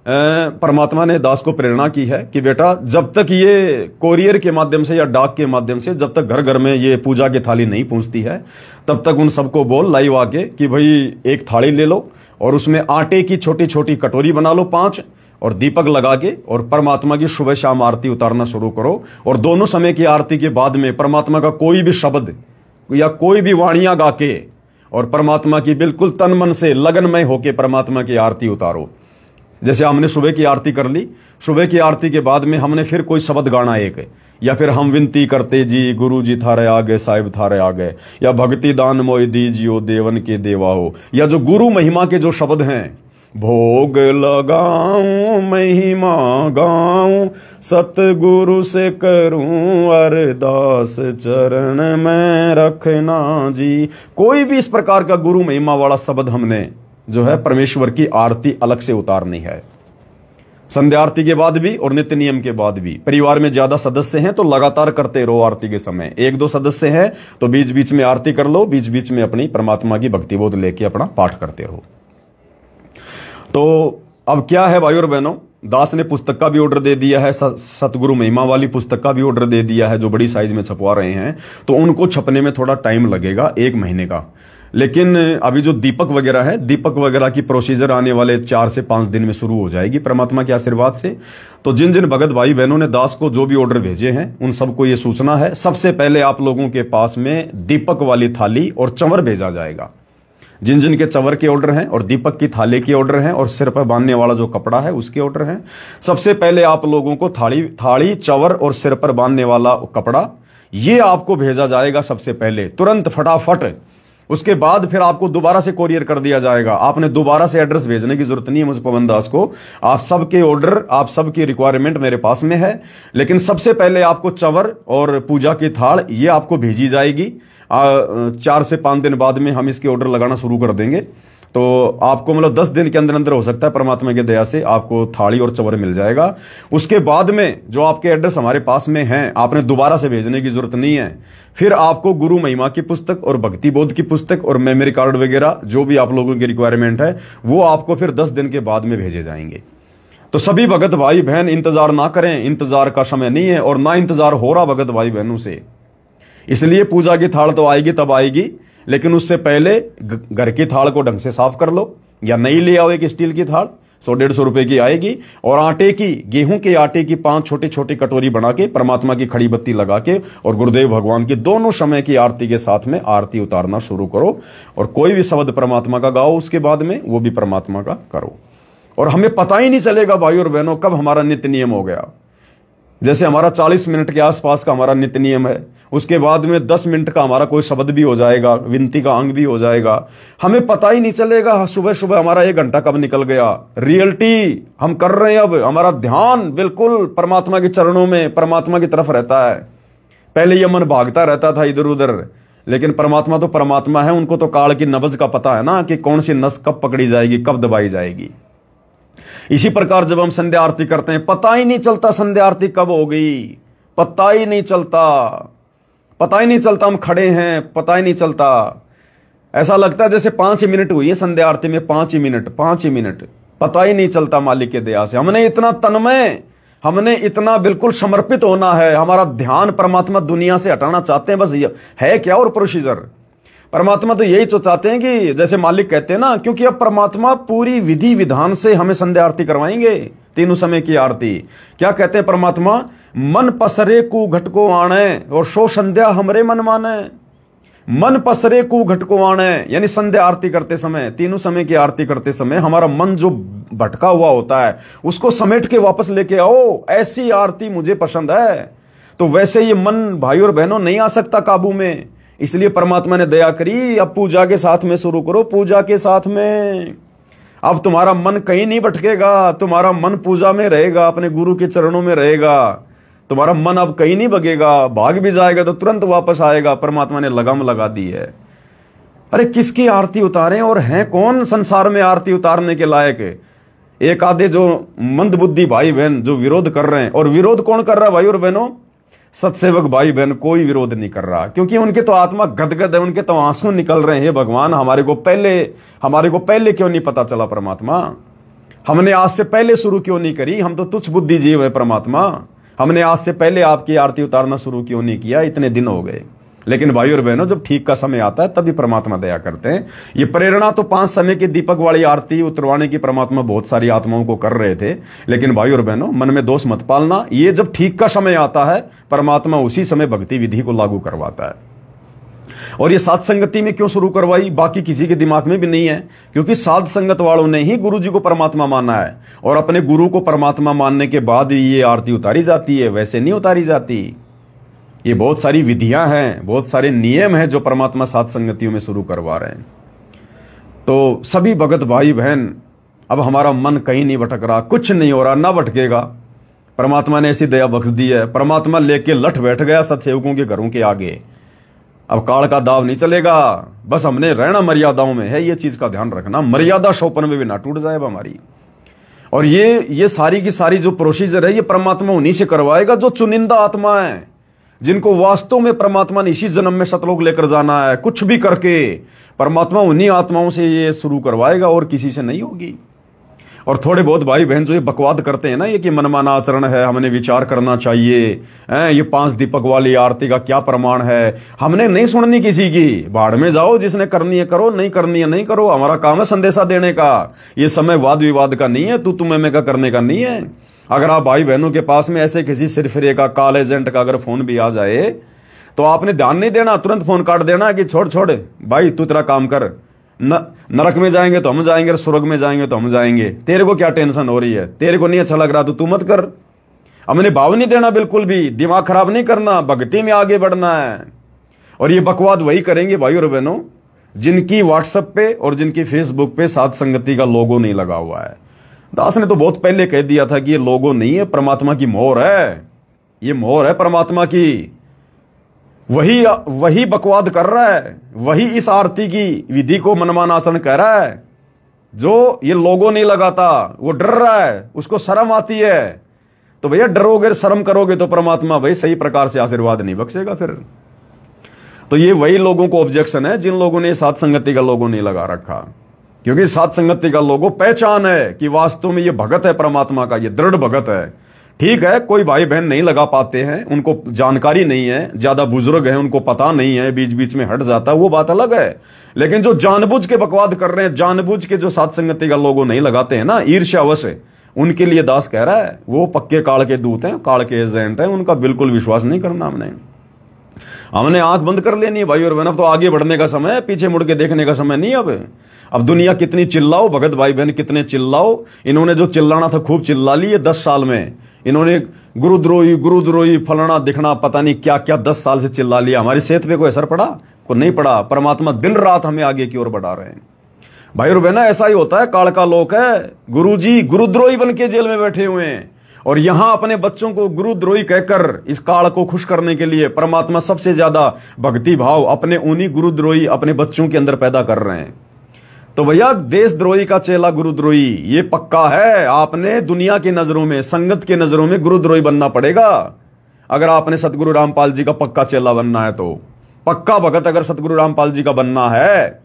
परमात्मा ने दास को प्रेरणा की है कि बेटा जब तक ये कोरियर के माध्यम से या डाक के माध्यम से जब तक घर घर में ये पूजा की थाली नहीं पहुंचती है, तब तक उन सबको बोल लाइव आके कि भाई एक थाली ले लो और उसमें आटे की छोटी छोटी कटोरी बना लो 5 और दीपक लगा के और परमात्मा की सुबह शाम आरती उतारना शुरू करो। और दोनों समय की आरती के बाद में परमात्मा का कोई भी शब्द या कोई भी वाणियां गा के और परमात्मा की बिल्कुल तन मन से लगनमय होके परमात्मा की आरती उतारो। जैसे हमने सुबह की आरती कर ली, सुबह की आरती के बाद में हमने फिर कोई शब्द गाना एक, या फिर हम विनती करते जी गुरु जी थारे आ गए, साहिब थारे आ गए, या भक्ति दान मोय दीजियो देवन के देवा हो, या जो गुरु महिमा के जो शब्द हैं, भोग लगाऊं महिमा गाऊं सतगुरु से करूं अरदास चरण में रखना जी। कोई भी इस प्रकार का गुरु महिमा वाला शब्द हमने जो है परमेश्वर की आरती अलग से उतारनी है। संध्या आरती के बाद भी और नित्य नियम के बाद भी। परिवार में ज्यादा सदस्य हैं तो लगातार करते रहो आरती के समय। 1-2 सदस्य हैं तो बीच बीच में आरती कर लो, बीच बीच में अपनी परमात्मा की भक्ति बोध लेके अपना पाठ करते रहो। तो अब क्या है भाई और बहनों, दास ने पुस्तक का भी ऑर्डर दे दिया है, सतगुरु महिमा वाली पुस्तक का भी ऑर्डर दे दिया है, जो बड़ी साइज में छपवा रहे हैं। तो उनको छपने में थोड़ा टाइम लगेगा, 1 महीने का। लेकिन अभी जो दीपक वगैरह है, दीपक वगैरह की प्रोसीजर आने वाले 4 से 5 दिन में शुरू हो जाएगी परमात्मा के आशीर्वाद से। तो जिन जिन भगत भाई बहनों ने दास को जो भी ऑर्डर भेजे हैं उन सबको ये सूचना है, सबसे पहले आप लोगों के पास में दीपक वाली थाली और चंवर भेजा जाएगा। जिन जिन के चंवर के ऑर्डर हैं और दीपक की थाली के ऑर्डर हैं और सिर पर बांधने वाला जो कपड़ा है उसके ऑर्डर हैं, सबसे पहले आप लोगों को थाली चंवर और सिर पर बांधने वाला कपड़ा ये आपको भेजा जाएगा सबसे पहले, तुरंत फटाफट। उसके बाद फिर आपको दोबारा से कोरियर कर दिया जाएगा। आपने दोबारा से एड्रेस भेजने की जरूरत नहीं है मुझ पवन दास को। आप सबके ऑर्डर, आप सबकी रिक्वायरमेंट मेरे पास में है। लेकिन सबसे पहले आपको चंवर और पूजा की थाल ये आपको भेजी जाएगी। 4 से 5 दिन बाद में हम इसके ऑर्डर लगाना शुरू कर देंगे। तो आपको मतलब 10 दिन के अंदर अंदर हो सकता है, परमात्मा की दया से आपको थाली और चंवर मिल जाएगा। उसके बाद में जो आपके एड्रेस हमारे पास में हैं, आपने दोबारा से भेजने की जरूरत नहीं है। फिर आपको गुरु महिमा की पुस्तक और भक्ति बोध की पुस्तक और मेमोरी कार्ड वगैरह जो भी आप लोगों की रिक्वायरमेंट है वो आपको फिर 10 दिन के बाद में भेजे जाएंगे। तो सभी भगत भाई बहन इंतजार ना करें, इंतजार का समय नहीं है और ना इंतजार हो रहा भगत भाई बहनों से। इसलिए पूजा की थाल तो आएगी तब आएगी, लेकिन उससे पहले घर की थाल को ढंग से साफ कर लो, या नई ले आओ एक स्टील की थाल 100-150 रुपए की आएगी। और आटे की, गेहूं के आटे की 5 छोटी छोटी कटोरी बना के परमात्मा की खड़ी बत्ती लगा के और गुरुदेव भगवान की दोनों समय की आरती के साथ में आरती उतारना शुरू करो। और कोई भी शब्द परमात्मा का गाओ, उसके बाद में वो भी परमात्मा का करो। और हमें पता ही नहीं चलेगा भाई और बहनों कब हमारा नित्य नियम हो गया। जैसे हमारा 40 मिनट के आसपास का हमारा नित्य नियम है, उसके बाद में 10 मिनट का हमारा कोई शब्द भी हो जाएगा, विनती का अंग भी हो जाएगा, हमें पता ही नहीं चलेगा सुबह सुबह हमारा 1 घंटा कब निकल गया। रियलिटी हम कर रहे हैं, अब हमारा ध्यान बिल्कुल परमात्मा के चरणों में, परमात्मा की तरफ रहता है। पहले ये मन भागता रहता था इधर उधर, लेकिन परमात्मा तो परमात्मा है, उनको तो काल की नब्ज का पता है ना कि कौन सी नस कब पकड़ी जाएगी, कब दबाई जाएगी। इसी प्रकार जब हम संध्या आरती करते हैं, पता ही नहीं चलता संध्या आरती कब हो गई, पता ही नहीं चलता, पता ही नहीं चलता हम खड़े हैं, पता ही नहीं चलता। ऐसा लगता है जैसे 5 मिनट हुई है संध्या आरती में, 5 ही मिनट, पता ही नहीं चलता। मालिक के दया से हमने इतना तन्मय, हमने इतना बिल्कुल समर्पित होना है, हमारा ध्यान परमात्मा दुनिया से हटाना चाहते हैं, बस ये है क्या और प्रोसीजर। परमात्मा तो यही तो चाहते हैं कि जैसे मालिक कहते हैं ना, क्योंकि अब परमात्मा पूरी विधि विधान से हमें संध्या आरती करवाएंगे, तीनों समय की आरती। क्या कहते हैं परमात्मा, मन पसरे को घटको आने और सो संध्या हमरे मन माने। मन पसरे को घटको आने यानी संध्या आरती करते समय, तीनों समय की आरती करते समय हमारा मन जो भटका हुआ होता है उसको समेट के वापस लेके आओ, ऐसी आरती मुझे पसंद है। तो वैसे ये मन भाई और बहनों नहीं आ सकता काबू में, इसलिए परमात्मा ने दया करी, अब पूजा के साथ में शुरू करो, पूजा के साथ में। अब तुम्हारा मन कहीं नहीं भटकेगा, तुम्हारा मन पूजा में रहेगा, अपने गुरु के चरणों में रहेगा। तुम्हारा मन अब कहीं नहीं भगेगा, भाग भी जाएगा तो तुरंत वापस आएगा, परमात्मा ने लगाम लगा दी है। अरे किसकी आरती उतारें, और हैं कौन संसार में आरती उतारने के लायक। एक आधे जो मंदबुद्धि भाई बहन जो विरोध कर रहे हैं, और विरोध कौन कर रहा है भाई और बहनों, सत्सेवक भाई बहन कोई विरोध नहीं कर रहा, क्योंकि उनके तो आत्मा गदगद है, उनके तो आंसू निकल रहे हैं। भगवान हमारे को पहले क्यों नहीं पता चला परमात्मा। हमने आज से पहले शुरू क्यों नहीं करी? हम तो तुच्छ बुद्धि जीव है परमात्मा, हमने आज से पहले आपकी आरती उतारना शुरू क्यों नहीं किया? इतने दिन हो गए। लेकिन भाई और बहनों, जब ठीक का समय आता है तभी परमात्मा दया करते हैं। ये प्रेरणा तो 5 समय के दीपक वाली आरती उतरवाने की परमात्मा बहुत सारी आत्माओं को कर रहे थे। लेकिन भाई और बहनों, मन में दोष मत पालना। ये जब ठीक का समय आता है परमात्मा उसी समय भक्ति विधि को लागू करवाता है। और ये साध संगति में क्यों शुरू करवाई, बाकी किसी के दिमाग में भी नहीं है, क्योंकि साध संगत वालों ने ही गुरु जी को परमात्मा माना है। और अपने गुरु को परमात्मा मानने के बाद ही ये आरती उतारी जाती है, वैसे नहीं उतारी जाती। ये बहुत सारी विधियां हैं, बहुत सारे नियम हैं जो परमात्मा साध संगतियों में शुरू करवा रहे हैं। तो सभी भगत भाई बहन, अब हमारा मन कहीं नहीं भटक रहा, कुछ नहीं हो रहा, ना भटकेगा। परमात्मा ने ऐसी दया बख्श दी है, परमात्मा लेके लठ बैठ गया सत्सेवकों के घरों के आगे। अब काल का दाव नहीं चलेगा, बस हमने रहना मर्यादाओं में है। ये चीज का ध्यान रखना, मर्यादा शोपन में भी ना टूट जाए हमारी। और ये सारी की सारी जो प्रोसीजर है ये परमात्मा उन्हीं से करवाएगा जो चुनिंदा आत्मा है, जिनको वास्तव में परमात्मा ने इसी जन्म में सतलोक लेकर जाना है। कुछ भी करके परमात्मा उन्हीं आत्माओं से ये शुरू करवाएगा और किसी से नहीं होगी। और थोड़े बहुत भाई बहन जो ये बकवाद करते हैं ना, ये कि मनमाना आचरण है, हमने विचार करना चाहिए, ये 5 दीपक वाली आरती का क्या प्रमाण है, हमने नहीं सुननी किसी की। भाड़ में जाओ, जिसने करनी है करो, नहीं करनी है नहीं करो। हमारा काम है संदेशा देने का। ये समय वाद विवाद का नहीं है, तू मैं का करने का नहीं है। अगर आप भाई बहनों के पास में ऐसे किसी सिरफिरे का, काल एजेंट का अगर फोन भी आ जाए तो आपने ध्यान नहीं देना, तुरंत फोन काट देना कि छोड़ भाई, तू तेरा काम कर। नरक में जाएंगे तो हम जाएंगे, स्वर्ग में जाएंगे तो हम जाएंगे, तेरे को क्या टेंशन हो रही है? तेरे को नहीं अच्छा लग रहा तो तू मत कर। हमने भाव नहीं देना, बिल्कुल भी दिमाग खराब नहीं करना, भक्ति में आगे बढ़ना है। और ये बकवाद वही करेंगे भाई और बहनों जिनकी व्हाट्सएप पे और जिनकी फेसबुक पे साध संगति का लोगो नहीं लगा हुआ है। दास ने तो बहुत पहले कह दिया था कि ये लोगो नहीं है, परमात्मा की मोहर है। ये मोहर है परमात्मा की। वही बकवाद कर रहा है, वही इस आरती की विधि को मनमाना आचरण कह रहा है। जो ये लोगो नहीं लगाता वो डर रहा है, उसको शर्म आती है। तो भैया डरोगे, शर्म करोगे तो परमात्मा भाई सही प्रकार से आशीर्वाद नहीं बख्शेगा फिर। तो ये वही लोगों को ऑब्जेक्शन है जिन लोगों ने साध संगति का लोगो नहीं लगा रखा, क्योंकि साध संगति का लोगो पहचान है कि वास्तव में ये भगत है परमात्मा का, ये दृढ़ भगत है। ठीक है, कोई भाई बहन नहीं लगा पाते हैं, उनको जानकारी नहीं है, ज्यादा बुजुर्ग हैं, उनको पता नहीं है, बीच बीच में हट जाता है, वो बात अलग है। लेकिन जो जानबूझ के बकवाद कर रहे हैं, जानबूझ के जो साध संगति का लोगो नहीं लगाते हैं ना, ईर्ष्यावश, उनके लिए दास कह रहा है वो पक्के काल के दूत हैं, काल के एजेंट हैं, उनका बिल्कुल विश्वास नहीं करना। हमने आंख बंद कर लेनी है भाई और बहन। अब तो आगे बढ़ने का समय है, पीछे मुड़ के देखने का समय नहीं। अब दुनिया कितनी चिल्लाओ, भगत भाई बहन कितने चिल्लाओ। इन्होंने जो चिल्लाना था खूब चिल्ला लिए 10 साल में। इन्होंने गुरुद्रोही फलाना दिखना पता नहीं क्या क्या 10 साल से चिल्ला लिया। हमारी सेहत पे कोई असर पड़ा? को नहीं पड़ा। परमात्मा दिन रात हमें आगे की ओर बढ़ा रहे हैं भाई और बहना। ऐसा ही होता है, काल का लोक है। गुरुजी गुरुद्रोही बन के जेल में बैठे हुए हैं और यहां अपने बच्चों को गुरुद्रोही कहकर इस काल को खुश करने के लिए परमात्मा सबसे ज्यादा भक्ति भाव अपने उन्हीं गुरुद्रोही अपने बच्चों के अंदर पैदा कर रहे हैं। तो भैया देशद्रोही का चेला गुरुद्रोही, ये पक्का है। आपने दुनिया की नजरों में, संगत की नजरों में गुरुद्रोही बनना पड़ेगा अगर आपने सतगुरु रामपाल जी का पक्का चेला बनना है। तो पक्का भगत अगर सतगुरु रामपाल जी का बनना है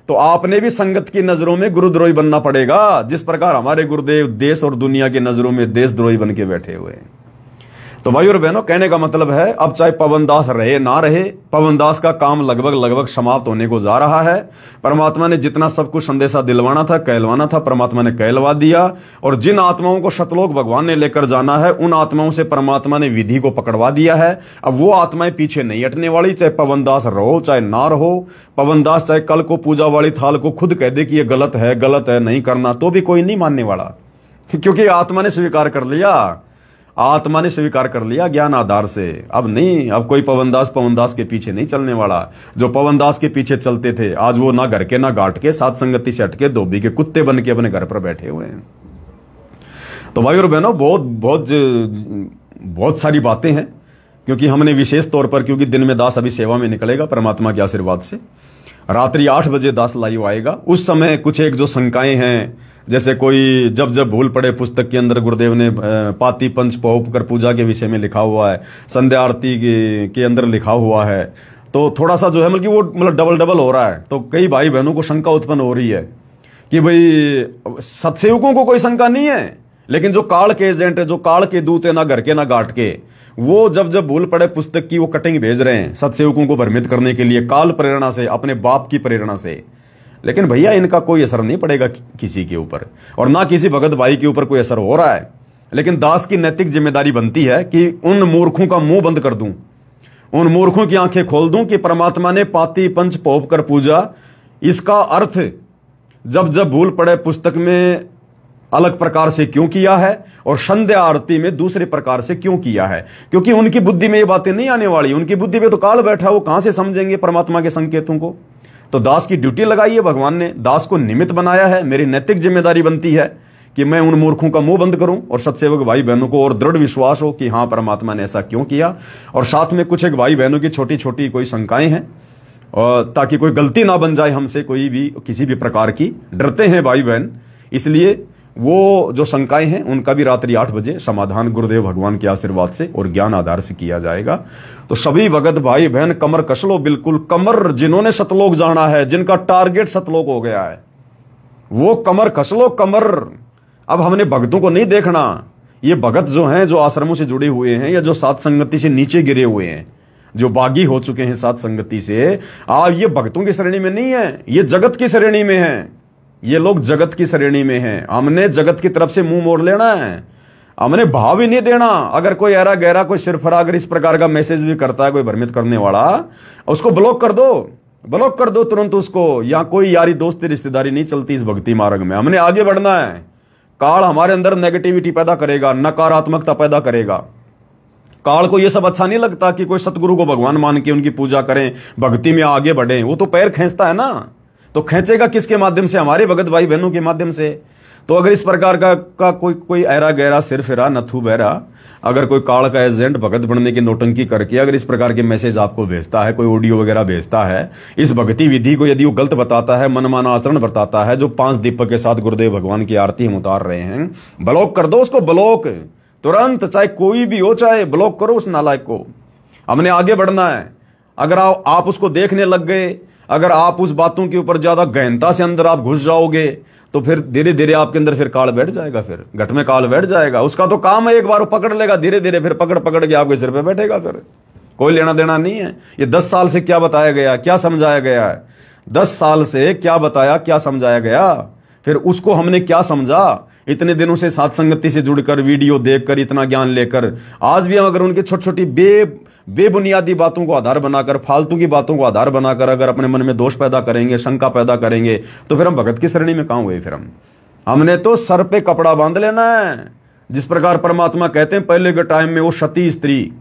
तो आपने भी संगत की नजरों में गुरुद्रोही बनना पड़ेगा, जिस प्रकार हमारे गुरुदेव देश और दुनिया की नजरों में देशद्रोही बन के बैठे हुए हैं। तो भाई और बहनों, कहने का मतलब है अब चाहे पवन दास रहे ना रहे, पवन दास का काम लगभग समाप्त होने को जा रहा है। परमात्मा ने जितना सब कुछ संदेशा दिलवाना था, कहलवाना था, परमात्मा ने कहलवा दिया। और जिन आत्माओं को सतलोक भगवान ने लेकर जाना है, उन आत्माओं से परमात्मा ने विधि को पकड़वा दिया है। अब वो आत्माएं पीछे नहीं हटने वाली, चाहे पवन दास रहो चाहे ना रहो। पवन दास चाहे कल को पूजा वाली थाल को खुद कह दे कि ये गलत है नहीं करना, तो भी कोई नहीं मानने वाला, क्योंकि आत्मा ने स्वीकार कर लिया। आत्मा ने स्वीकार कर लिया ज्ञान आधार से। अब नहीं, अब कोई पवन दास के पीछे नहीं चलने वाला। जो पवन दास के पीछे चलते थे, आज वो ना घर के ना घाट के, साथ संगति से हटके धोबी के कुत्ते बन के अपने घर पर बैठे हुए हैं। तो भाई और बहनों, बहुत सारी बातें हैं, क्योंकि हमने विशेष तौर पर, क्योंकि दिन में दास अभी सेवा में निकलेगा परमात्मा के आशीर्वाद से, रात्रि 8 बजे दास लाइव आएगा। उस समय कुछ एक जो शंकाएं हैं, जैसे कोई जब भूल पड़े, पुस्तक के अंदर गुरुदेव ने पाती पंच पौपकर पूजा के विषय में लिखा हुआ है, संध्या आरती के अंदर लिखा हुआ है, तो थोड़ा सा जो है मतलब वो डबल हो रहा है। तो कई भाई बहनों को शंका उत्पन्न हो रही है कि भाई सत्सेवकों को कोई शंका नहीं है, लेकिन जो काल के एजेंट है, जो काल के दूत है, ना घर के ना घाट के, वो जब जब भूल पड़े पुस्तक की वो कटिंग भेज रहे हैं सत्सेवकों को भ्रमित करने के लिए, काल प्रेरणा से, अपने बाप की प्रेरणा से। लेकिन भैया इनका कोई असर नहीं पड़ेगा किसी के ऊपर, और ना किसी भगत भाई के ऊपर कोई असर हो रहा है। लेकिन दास की नैतिक जिम्मेदारी बनती है कि उन मूर्खों का मुंह बंद कर दूं, उन मूर्खों की आंखें खोल दूं कि परमात्मा ने पाती पंच पोप कर पूजा, इसका अर्थ जब जब भूल पड़े पुस्तक में अलग प्रकार से क्यों किया है और संध्या आरती में दूसरे प्रकार से क्यों किया है। क्योंकि उनकी बुद्धि में ये बातें नहीं आने वाली, उनकी बुद्धि में तो काल बैठा, वो कहां से समझेंगे परमात्मा के संकेतों को। तो दास की ड्यूटी लगाई है, भगवान ने दास को निमित्त बनाया है। मेरी नैतिक जिम्मेदारी बनती है कि मैं उन मूर्खों का मुंह बंद करूं और सत्सेवक भाई बहनों को और दृढ़ विश्वास हो कि हां परमात्मा ने ऐसा क्यों किया। और साथ में कुछ एक भाई बहनों की छोटी छोटी कोई शंकाएं हैं, और ताकि कोई गलती ना बन जाए हमसे कोई भी किसी भी प्रकार की। डरते हैं भाई बहन, इसलिए वो जो शंकाएं हैं उनका भी रात्रि 8 बजे समाधान गुरुदेव भगवान के आशीर्वाद से और ज्ञान आधार से किया जाएगा। तो सभी भगत भाई बहन कमर कस लो, बिल्कुल कमर। जिन्होंने सतलोक जाना है, जिनका टारगेट सतलोक हो गया है, वो कमर कस लो, कमर। अब हमने भक्तों को नहीं देखना। ये भगत जो हैं, जो आश्रमों से जुड़े हुए हैं या जो सात संगति से नीचे गिरे हुए हैं, जो बागी हो चुके हैं सात संगति से, आप ये भक्तों की श्रेणी में नहीं है, ये जगत की श्रेणी में है। ये लोग जगत की श्रेणी में हैं। हमने जगत की तरफ से मुंह मोड़ लेना है, हमने भाव ही नहीं देना। अगर कोई ऐरा गहरा कोई सिरफरा अगर इस प्रकार का मैसेज भी करता है, कोई भ्रमित करने वाला, उसको ब्लॉक कर दो, ब्लॉक कर दो तुरंत उसको। या कोई यारी दोस्ती रिश्तेदारी नहीं चलती इस भक्ति मार्ग में। हमने आगे बढ़ना है। काल हमारे अंदर नेगेटिविटी पैदा करेगा, नकारात्मकता पैदा करेगा। काल को यह सब अच्छा नहीं लगता कि कोई सतगुरु को भगवान मान के उनकी पूजा करें, भक्ति में आगे बढ़े। वो तो पैर खींचता है ना, तो खींचेगा किसके माध्यम से? हमारे भगत भाई बहनों के माध्यम से। तो अगर इस प्रकार का कोई ऐरा गहरा सिरफिरा नथु बहरा, अगर कोई काल का एजेंट भगत बनने की नौटंकी करके अगर इस प्रकार के मैसेज आपको भेजता है, कोई ऑडियो वगैरह भेजता है, इस भक्ति विधि को यदि वो गलत बताता है, मनमाना आचरण बताता है, जो 5 दीपक के साथ गुरुदेव भगवान की आरती हम उतार रहे हैं, ब्लॉक कर दो उसको, ब्लॉक तुरंत। चाहे कोई भी हो, चाहे ब्लॉक करो उस नालायक को। हमने आगे बढ़ना है। अगर आप उसको देखने लग गए, अगर आप उस बातों के ऊपर ज्यादा गहनता से अंदर आप घुस जाओगे, तो फिर धीरे धीरे आपके अंदर फिर काल बैठ जाएगा, फिर घट में काल बैठ जाएगा। उसका तो काम है, एक बार वो पकड़ लेगा, धीरे धीरे फिर पकड़ पकड़ के आपके सिर पे बैठेगा। फिर कोई लेना देना नहीं है। ये 10 साल से क्या बताया गया, क्या समझाया गया है, 10 साल से क्या बताया, क्या समझाया गया, फिर उसको हमने क्या समझा। इतने दिनों से साथ संगति से जुड़कर, वीडियो देखकर, इतना ज्ञान लेकर, आज भी हम अगर उनकी छोटी छोटी बेबुनियादी बातों को आधार बनाकर, फालतू की बातों को आधार बनाकर अगर अपने मन में दोष पैदा करेंगे, शंका पैदा करेंगे, तो फिर हम भगत की श्रेणी में कहां हुए? फिर हमने तो सर पे कपड़ा बांध लेना है। जिस प्रकार परमात्मा कहते हैं पहले के टाइम में वो सती स्त्री,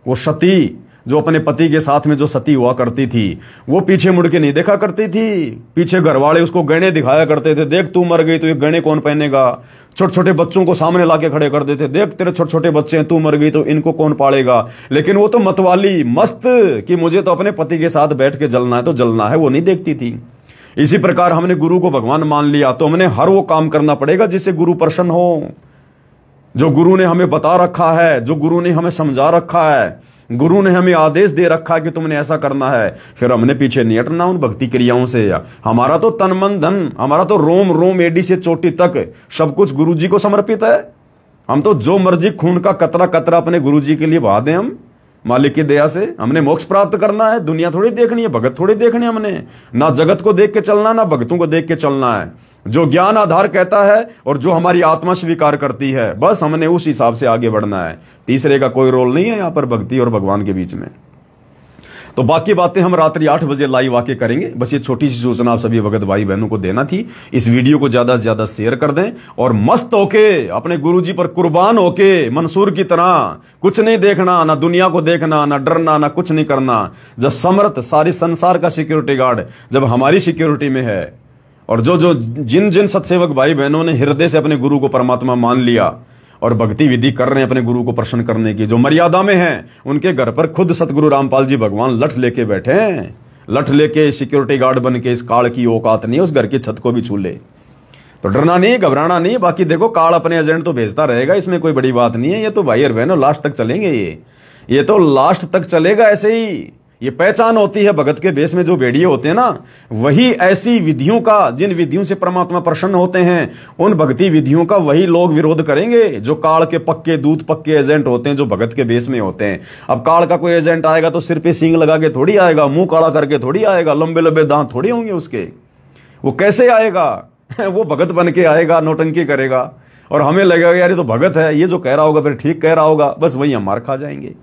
वो सती जो अपने पति के साथ में जो सती हुआ करती थी, वो पीछे मुड़ के नहीं देखा करती थी। पीछे घर वाले उसको गहने दिखाया करते थे, देख तू मर गई तो ये गहने कौन पहनेगा। छोटे छोटे बच्चों को सामने लाके खड़े कर देते, देख तेरे छोटे छोटे बच्चे हैं, तू मर गई तो इनको कौन पालेगा। लेकिन वो तो मतवाली मस्त कि मुझे तो अपने पति के साथ बैठ के जलना है तो जलना है, वो नहीं देखती थी। इसी प्रकार हमने गुरु को भगवान मान लिया तो हमने हर वो काम करना पड़ेगा जिससे गुरु प्रसन्न हो, जो गुरु ने हमें बता रखा है, जो गुरु ने हमें समझा रखा है, गुरु ने हमें आदेश दे रखा है कि तुमने ऐसा करना है। फिर हमने पीछे नहीं हटना उन भक्ति क्रियाओं से। हमारा तो तन मन धन, हमारा तो रोम रोम एडी से चोटी तक सब कुछ गुरु जी को समर्पित है। हम तो जो मर्जी खून का कतरा कतरा अपने गुरु जी के लिए बहा दें हम, मालिक की दया से। हमने मोक्ष प्राप्त करना है, दुनिया थोड़ी देखनी है, भगत थोड़ी देखनी है। हमने ना जगत को देख के चलना, ना भगतों को देख के चलना है। जो ज्ञान आधार कहता है और जो हमारी आत्मा स्वीकार करती है, बस हमने उस हिसाब से आगे बढ़ना है। तीसरे का कोई रोल नहीं है यहां पर भक्ति और भगवान के बीच में। तो बाकी बातें हम रात्रि 8 बजे लाइव आके करेंगे। बस ये छोटी सी सूचना आप सभी भगत भाई बहनों को देना थी। इस वीडियो को ज्यादा से ज्यादा शेयर कर दें और मस्त होके अपने गुरुजी पर कुर्बान होके मंसूर की तरह कुछ नहीं देखना, ना दुनिया को देखना, ना डरना, ना कुछ नहीं करना। जब समर्थ सारी संसार का सिक्योरिटी गार्ड जब हमारी सिक्योरिटी में है, और जिन जिन सत्सेवक भाई बहनों ने हृदय से अपने गुरु को परमात्मा मान लिया और भक्ति विधि कर रहे हैं अपने गुरु को प्रसन्न करने की, जो मर्यादा में हैं, उनके घर पर खुद सतगुरु रामपाल जी भगवान लठ लेके बैठे हैं। लठ लेके सिक्योरिटी गार्ड बन के। इस काल की औकात नहीं उस घर की छत को भी छू ले। तो डरना नहीं, घबराना नहीं। बाकी देखो काल अपने एजेंट तो भेजता रहेगा, इसमें कोई बड़ी बात नहीं है। ये तो भाई और बहनों लास्ट तक चलेंगे, ये तो लास्ट तक चलेगा ऐसे ही। ये पहचान होती है भगत के भेष में जो भेड़िए होते हैं ना, वही ऐसी विधियों का, जिन विधियों से परमात्मा प्रसन्न होते हैं, उन भक्ति विधियों का वही लोग विरोध करेंगे जो काल के पक्के दूध पक्के एजेंट होते हैं, जो भगत के भेष में होते हैं। अब काल का कोई एजेंट आएगा तो सिर पे सींग लगा के थोड़ी आएगा, मुंह काला करके थोड़ी आएगा, लंबे लंबे दांत थोड़ी होंगे उसके। वो कैसे आएगा? वो भगत बन के आएगा, नौटंकी करेगा, और हमें लगेगा यार ये तो भगत है, ये जो कह रहा होगा फिर ठीक कह रहा होगा, बस वही हम मार खा जाएंगे।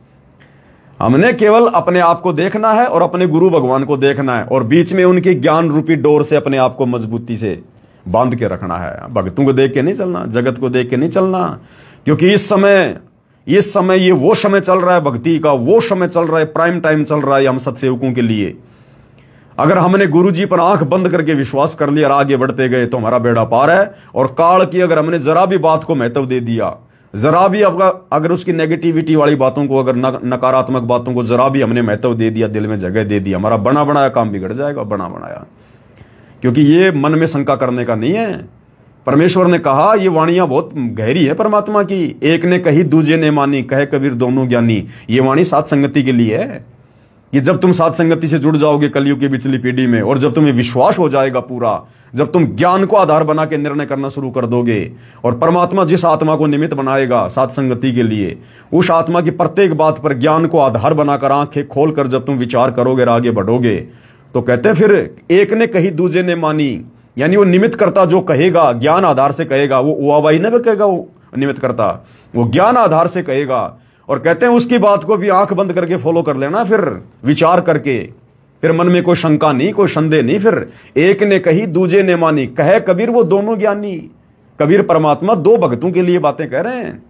हमने केवल अपने आप को देखना है और अपने गुरु भगवान को देखना है, और बीच में उनकी ज्ञान रूपी डोर से अपने आप को मजबूती से बांध के रखना है। भक्तों को देख के नहीं चलना, जगत को देख के नहीं चलना, क्योंकि इस समय ये वो समय चल रहा है भक्ति का, वो समय चल रहा है, प्राइम टाइम चल रहा है हम सत्सेवकों के लिए। अगर हमने गुरु जी पर आंख बंद करके विश्वास कर लिया और आगे बढ़ते गए तो हमारा बेड़ा पार है। और काल की अगर हमने जरा भी बात को महत्व दे दिया, जरा भी अगर उसकी नेगेटिविटी वाली बातों को, अगर नकारात्मक बातों को जरा भी हमने महत्व दे दिया, दिल में जगह दे दिया, हमारा बना बनाया काम बिगड़ जाएगा, बना बनाया। क्योंकि ये मन में शंका करने का नहीं है। परमेश्वर ने कहा, ये वाणियां बहुत गहरी है परमात्मा की। एक ने कही दूजे ने मानी, कहे कबीर दोनों ज्ञानी। ये वाणी सात संगति के लिए है। ये जब तुम सात संगति से जुड़ जाओगे कलयुग की पिछली पीढ़ी में, और जब तुम्हें विश्वास हो जाएगा पूरा, जब तुम ज्ञान को आधार बना के निर्णय करना शुरू कर दोगे, और परमात्मा जिस आत्मा को निमित्त बनाएगा सात संगति के लिए, उस आत्मा की प्रत्येक बात पर ज्ञान को आधार बनाकर आंखें खोलकर जब तुम विचार करोगे और आगे बढ़ोगे, तो कहते हैं फिर एक ने कही दूजे ने मानी। यानी वो निमित्त करता जो कहेगा, ज्ञान आधार से कहेगा, वो उवाबाई नहीं कहेगा, वो निमित्त करता वो ज्ञान आधार से कहेगा। और कहते हैं उसकी बात को भी आंख बंद करके फॉलो कर लेना, फिर विचार करके, फिर मन में कोई शंका नहीं, कोई संदेह नहीं। फिर एक ने कही दूजे ने मानी, कहे कबीर वो दोनों ज्ञानी। कबीर परमात्मा दो भक्तों के लिए बातें कह रहे हैं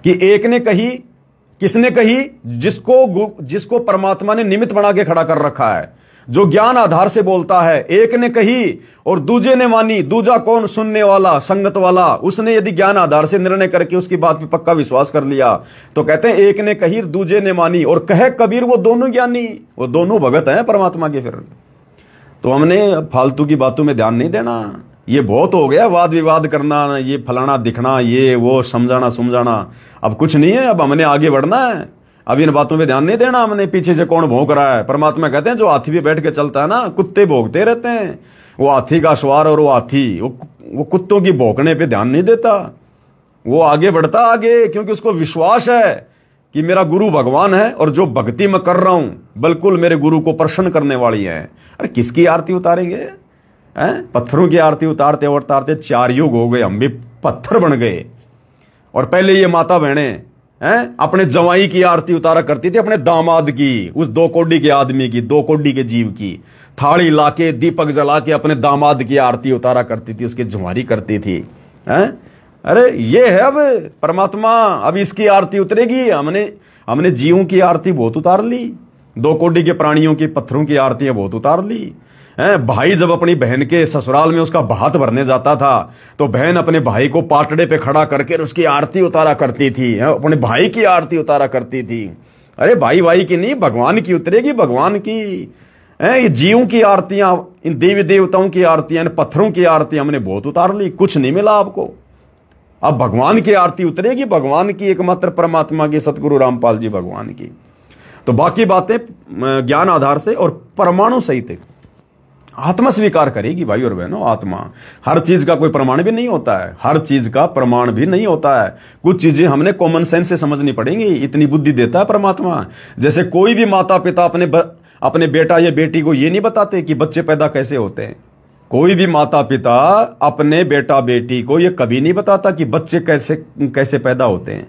कि एक ने कही, किसने कही? जिसको परमात्मा ने निमित्त बना के खड़ा कर रखा है, जो ज्ञान आधार से बोलता है। एक ने कही और दूजे ने मानी। दूजा कौन? सुनने वाला, संगत वाला। उसने यदि ज्ञान आधार से निर्णय करके उसकी बात पे पक्का विश्वास कर लिया तो कहते हैं एक ने कही दूजे ने मानी, और कहे कबीर वो दोनों ज्ञानी, वो दोनों भगत हैं परमात्मा के। फिर तो हमने फालतू की बातों में ध्यान नहीं देना। ये बहुत हो गया वाद विवाद करना, ये फलाना दिखना, ये वो समझाना समझाना, अब कुछ नहीं है। अब हमने आगे बढ़ना है, अब इन बातों में ध्यान नहीं देना हमने। पीछे से कौन भौंक रहा है? परमात्मा कहते हैं जो हाथी पे बैठ के चलता है ना, कुत्ते भौंकते रहते हैं। वो हाथी का सवार और वो हाथी वो कुत्तों की भौंकने पे ध्यान नहीं देता, वो आगे बढ़ता आगे, क्योंकि उसको विश्वास है कि मेरा गुरु भगवान है और जो भक्ति मैं कर रहा हूं बिल्कुल मेरे गुरु को प्रसन्न करने वाली है। अरे किसकी आरती उतारेंगे? पत्थरों की आरती उतारते उतारते 4 युग हो गए, हम भी पत्थर बन गए। और पहले ये माता बहनें अपने जवाई की आरती उतारा करती थी, अपने दामाद की, उस 2 कोड़ी के आदमी की, 2 कोड़ी के जीव की। थाली लाके दीपक जला के अपने दामाद की आरती उतारा करती थी, उसकी जुमारी करती थी। अरे ये है अब परमात्मा, अब इसकी आरती उतरेगी। हमने जीवों की आरती बहुत उतार ली, 2 कोड़ी के प्राणियों की, पत्थरों की आरतियां बहुत उतार ली। भाई जब अपनी बहन के ससुराल में उसका भात भरने जाता था तो बहन अपने भाई को पाटड़े पे खड़ा करके उसकी आरती उतारा करती थी, अपने भाई की आरती उतारा करती थी। अरे भाई की नहीं, भगवान की उतरेगी, भगवान की। ये जीवों की आरतियां, इन देवी देवताओं की आरतियां, पत्थरों की आरती हमने बहुत उतार ली, कुछ नहीं मिला आपको। अब भगवान की आरती उतरेगी, भगवान की, एकमात्र परमात्मा की, सतगुरु रामपाल जी भगवान की। तो बाकी बातें ज्ञान आधार से और परमाणु सहित आत्मा स्वीकार करेगी। भाई और बहनों, आत्मा, हर चीज का कोई प्रमाण भी नहीं होता है, हर चीज का प्रमाण भी नहीं होता है। कुछ चीजें हमने कॉमन सेंस से समझनी पड़ेंगी, इतनी बुद्धि देता है परमात्मा। जैसे कोई भी माता पिता अपने बेटा या बेटी को ये नहीं बताते कि बच्चे पैदा कैसे होते हैं। कोई भी माता पिता अपने बेटा बेटी को ये कभी नहीं बताता कि बच्चे कैसे पैदा होते हैं,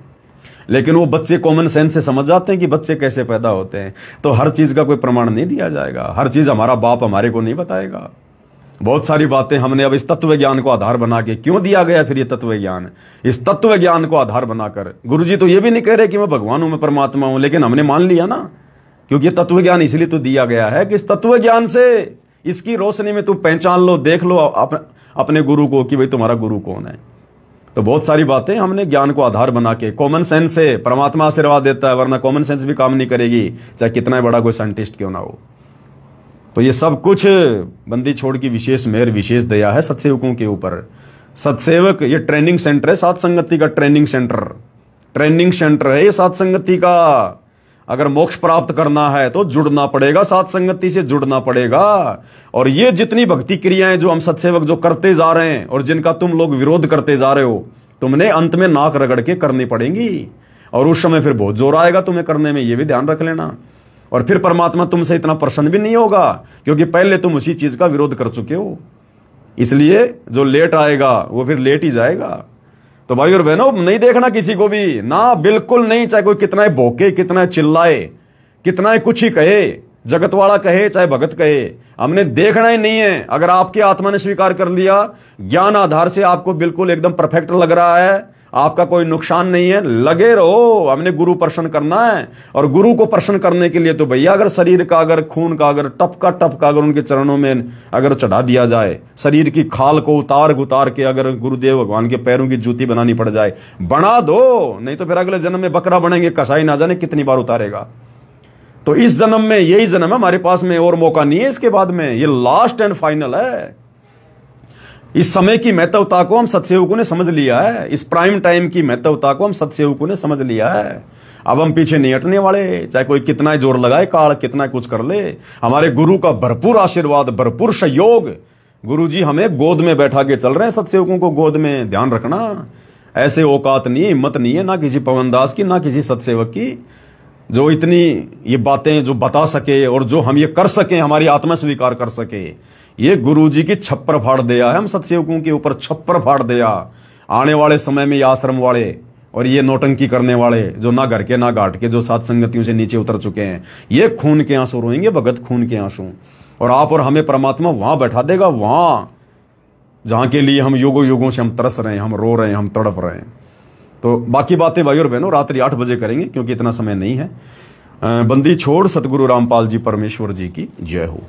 लेकिन वो बच्चे कॉमन सेंस से समझ जाते हैं कि बच्चे कैसे पैदा होते हैं। तो हर चीज का कोई प्रमाण नहीं दिया जाएगा, हर चीज हमारा बाप हमारे को नहीं बताएगा। बहुत सारी बातें हमने अब इस तत्व ज्ञान को आधार बना के, क्यों दिया गया फिर ये तत्व ज्ञान? इस तत्व ज्ञान को आधार बनाकर गुरुजी तो ये भी नहीं कह रहे कि मैं भगवान हूं, मैं परमात्मा हूं, लेकिन हमने मान लिया ना, क्योंकि ये तत्व ज्ञान इसलिए तो दिया गया है कि इस तत्व ज्ञान से, इसकी रोशनी में तुम पहचान लो, देख लो अपने गुरु को कि भाई तुम्हारा गुरु कौन है। तो बहुत सारी बातें हमने ज्ञान को आधार बना के, कॉमन सेंस से परमात्मा आशीर्वाद देता है, वरना कॉमन सेंस भी काम नहीं करेगी, चाहे कितना बड़ा कोई साइंटिस्ट क्यों ना हो। तो ये सब कुछ बंदी छोड़ की विशेष मेहर, विशेष दया है सत्सेवकों के ऊपर। सत्सेवक, ये ट्रेनिंग सेंटर है, सात संगति का ट्रेनिंग सेंटर है ये सात संगति का। अगर मोक्ष प्राप्त करना है तो जुड़ना पड़ेगा, साथ संगति से जुड़ना पड़ेगा। और ये जितनी भक्ति क्रियाएं जो हम सत्सेवक जो करते जा रहे हैं और जिनका तुम लोग विरोध करते जा रहे हो, तुमने अंत में नाक रगड़ के करनी पड़ेंगी। और उस समय फिर बहुत जोर आएगा तुम्हें करने में, ये भी ध्यान रख लेना। और फिर परमात्मा तुमसे इतना प्रसन्न भी नहीं होगा, क्योंकि पहले तुम उसी चीज का विरोध कर चुके हो। इसलिए जो लेट आएगा वो फिर लेट ही जाएगा। तो भाई और बहनों, नहीं देखना किसी को भी ना, बिल्कुल नहीं। चाहे कोई कितना भोके, कितना चिल्लाए, कितना कुछ ही कहे, जगत वाला कहे चाहे भगत कहे, हमने देखना ही नहीं है। अगर आपकी आत्मा ने स्वीकार कर लिया, ज्ञान आधार से आपको बिल्कुल एकदम परफेक्ट लग रहा है, आपका कोई नुकसान नहीं है, लगे रहो। हमने गुरु प्रसन्न करना है। और गुरु को प्रसन्न करने के लिए तो भैया अगर शरीर का, अगर खून का, अगर टपका अगर उनके चरणों में अगर चढ़ा दिया जाए, शरीर की खाल को उतार के अगर गुरुदेव भगवान के पैरों की जूती बनानी पड़ जाए, बना दो। नहीं तो फिर अगले जन्म में बकरा बनेंगे, कसाई ना जाने कितनी बार उतारेगा। तो इस जन्म में यही जन्म है हमारे पास में, और मौका नहीं है इसके बाद में। ये लास्ट एंड फाइनल है। इस समय की महत्वता को हम सत्सेवकों ने समझ लिया है। इस प्राइम टाइम की महत्वता को हम सत्सेवकों ने समझ लिया है। अब हम पीछे नहीं हटने वाले, चाहे कोई कितना जोर लगाए, काल कितना कुछ कर ले। हमारे गुरु का भरपूर आशीर्वाद, भरपूर सहयोग। गुरु जी हमें गोद में बैठा के चल रहे हैं, सत्सेवकों को गोद में। ध्यान रखना, ऐसे औकात नहीं, हिम्मत नहीं है ना किसी पवनदास की, ना किसी सत्सेवक की, जो इतनी ये बातें जो बता सके और जो हम ये कर सके, हमारी आत्मा स्वीकार कर सके। ये गुरु जी की छप्पर फाड़ दिया है हम सत्सेवकों के ऊपर, छप्पर फाड़ दिया। आने वाले समय में ये आश्रम वाले और ये नौटंकी करने वाले, जो ना घर के ना घाट के, जो सात संगतियों से नीचे उतर चुके हैं, ये खून के आंसू रोएंगे, भगत खून के आंसू। और आप और हमें परमात्मा वहां बैठा देगा, वहां जहां के लिए हम युगों युगों से हम तरस रहे हैं, हम रो रहे हैं, हम तड़प रहे हैं। तो बाकी बातें भाई और बहनों रात्रि 8 बजे करेंगे, क्योंकि इतना समय नहीं है। बंदी छोड़ सतगुरु रामपाल जी परमेश्वर जी की जय हो।